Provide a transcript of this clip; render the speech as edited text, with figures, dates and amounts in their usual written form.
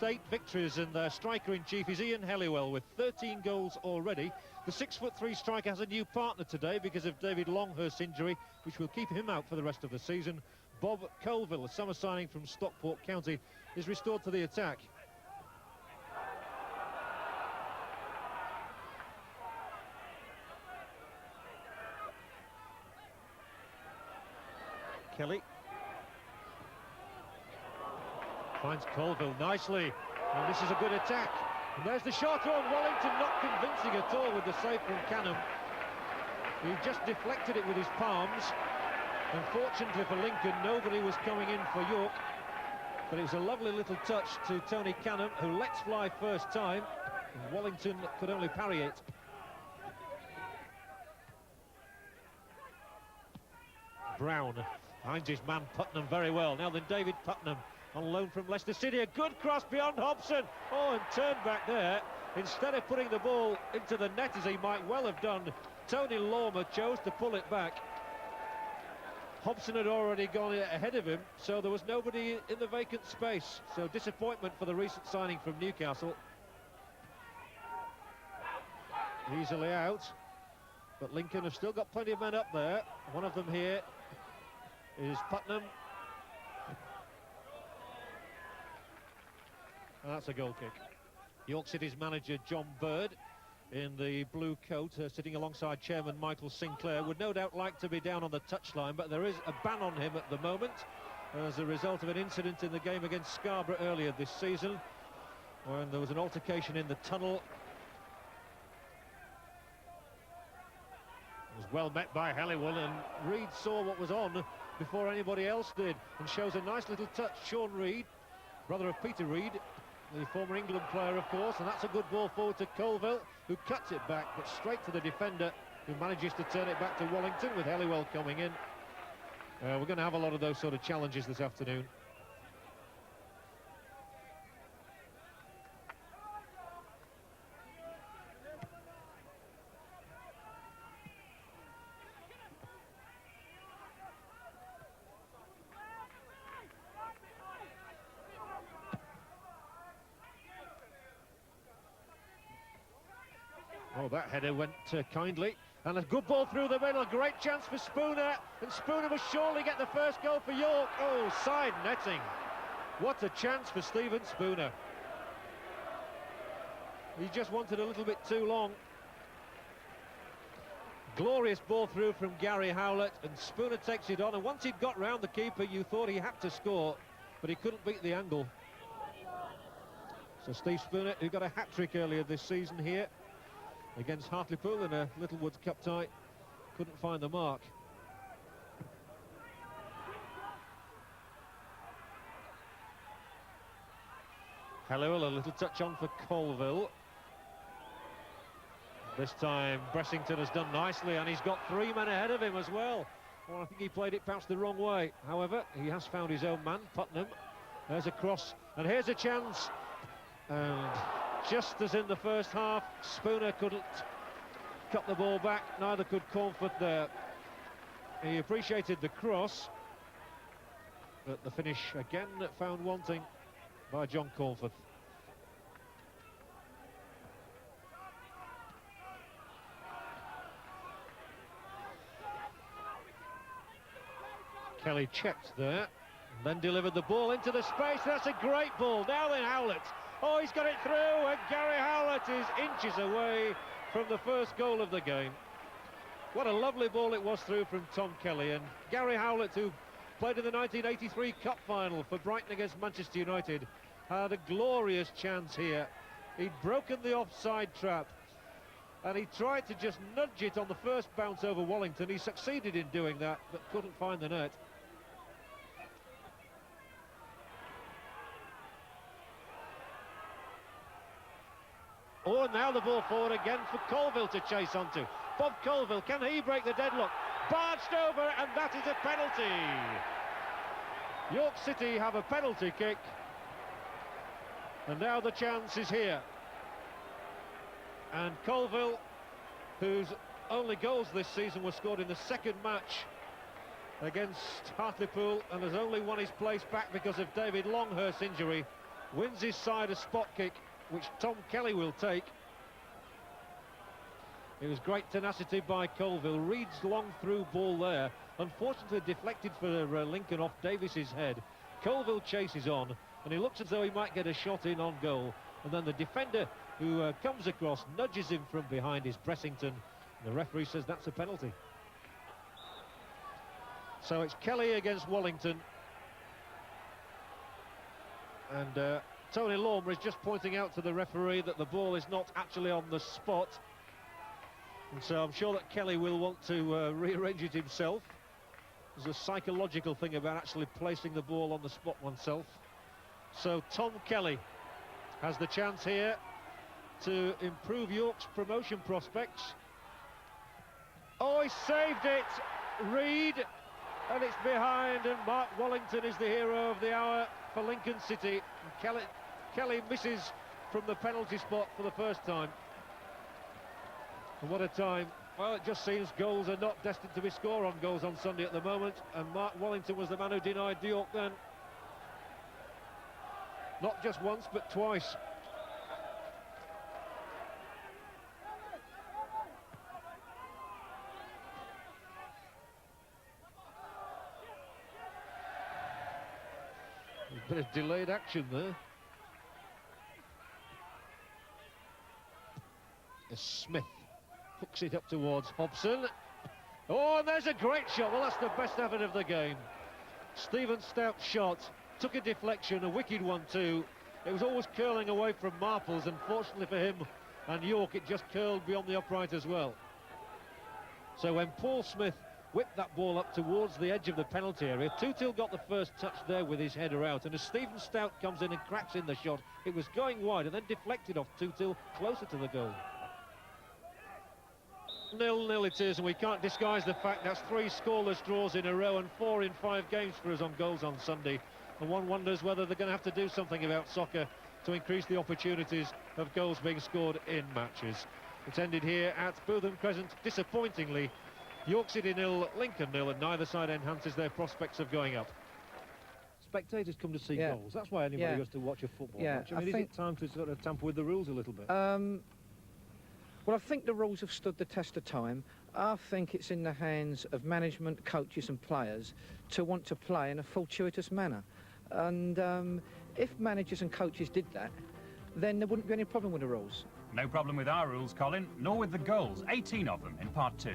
last 8 victories, and their striker-in-chief is Ian Helliwell with 13 goals already. The 6'3" striker has a new partner today because of David Longhurst's injury, which will keep him out for the rest of the season. Bob Colville, a summer signing from Stockport County, is restored to the attack. Kelly finds Colville nicely, and this is a good attack. And there's the shot on Wellington, not convincing at all with the save from Canham. He just deflected it with his palms. Unfortunately for Lincoln, nobody was coming in for York, but it was a lovely little touch to Tony Canham, who lets fly first time, and Wellington could only parry it. Brown finds his man Putnam very well. Now then, David Putnam on loan from Leicester City. A good cross beyond Hobson. Oh, and turned back there. Instead of putting the ball into the net, as he might well have done, Tony Lormer chose to pull it back. Hobson had already gone ahead of him, so there was nobody in the vacant space. So disappointment for the recent signing from Newcastle. Easily out, but Lincoln have still got plenty of men up there. One of them here is Putnam. And that's a goal kick. York City's manager John Bird, in the blue coat, sitting alongside chairman Michael Sinclair, would no doubt like to be down on the touchline, but there is a ban on him at the moment as a result of an incident in the game against Scarborough earlier this season, when there was an altercation in the tunnel. It was well met by Helliwell, and Reid saw what was on before anybody else did, and shows a nice little touch. Sean Reid, brother of Peter Reid, the former England player, of course, and that's a good ball forward to Colville, who cuts it back, but straight to the defender, who manages to turn it back to Wellington, with Helliwell coming in. We're going to have a lot of those sort of challenges this afternoon. Oh, that header went kindly, and a good ball through the middle. A great chance for Spooner, and Spooner will surely get the first goal for York. Oh, side netting. What a chance for Stephen Spooner. He just wanted a little bit too long. Glorious ball through from Gary Howlett, and Spooner takes it on, and once he'd got round the keeper, you thought he had to score, but he couldn't beat the angle. So Steve Spooner, who got a hat-trick earlier this season here against Hartlepool in a Littlewoods Cup tie, couldn't find the mark. Helliwell, a little touch on for Colville. This time Bressington has done nicely, and he's got 3 men ahead of him as well. Well, I think he played it perhaps the wrong way. However, he has found his own man, Putnam. There's a cross, and here's a chance. And just as in the first half, Spooner couldn't cut the ball back, neither could Cornforth there. He appreciated the cross, but the finish again found wanting by John Cornforth. Kelly checked there, and then delivered the ball into the space. That's a great ball. Now then, Howlett. Oh, he's got it through, and Gary Howlett is inches away from the first goal of the game. What a lovely ball it was through from Tom Kelly, and Gary Howlett, who played in the 1983 Cup final for Brighton against Manchester United, had a glorious chance here. He'd broken the offside trap, and he tried to just nudge it on the first bounce over Wellington. He succeeded in doing that, but couldn't find the net. Oh, now the ball forward again for Colville to chase onto. Bob Colville, can he break the deadlock? Barged over, and that is a penalty. York City have a penalty kick, and now the chance is here. And Colville, whose only goals this season were scored in the second match against Hartlepool, and has only won his place back because of David Longhurst's injury, wins his side a spot kick, which Tom Kelly will take. It was great tenacity by Colville. Reed's long through ball there, unfortunately deflected for Lincoln off Davis's head. Colville chases on, and he looks as though he might get a shot in on goal. And then the defender who comes across nudges him from behind is Bressington. The referee says that's a penalty. So it's Kelly against Wallington. And Tony Lormer is just pointing out to the referee that the ball is not actually on the spot. And so I'm sure that Kelly will want to rearrange it himself. There's a psychological thing about actually placing the ball on the spot oneself. So Tom Kelly has the chance here to improve York's promotion prospects. Oh, he saved it, Reed, and it's behind, and Mark Wallington is the hero of the hour for Lincoln City. And Kelly misses from the penalty spot for the first time. And what a time. Well, it just seems goals are not destined to be scored on goals on Sunday at the moment, and Mark Wallington was the man who denied York then. Not just once, but twice. A bit of delayed action there. As Smith hooks it up towards Hobson. Oh, and there's a great shot. Well, that's the best effort of the game. Stephen Stout's shot took a deflection, a wicked one too. It was always curling away from Marples, and fortunately for him and York, it just curled beyond the upright as well. So when Paul Smith whipped that ball up towards the edge of the penalty area, Tutil got the first touch there with his header out, and as Stephen Stout comes in and cracks in the shot, it was going wide and then deflected off Tutil closer to the goal. 0-0 it is, and we can't disguise the fact that's 3 scoreless draws in a row and 4 in 5 games for us on goals on Sunday. And one wonders whether they're going to have to do something about soccer to increase the opportunities of goals being scored in matches. It's ended here at Bootham Crescent, disappointingly. York City 0, Lincoln 0, and neither side enhances their prospects of going up. Spectators come to see goals. That's why anybody goes to watch a football match. I mean, is it time to sort of tamper with the rules a little bit? Well, I think the rules have stood the test of time. I think it's in the hands of management, coaches and players to want to play in a fortuitous manner. And if managers and coaches did that, then there wouldn't be any problem with the rules. No problem with our rules, Colin, nor with the goals. 18 of them in part 2.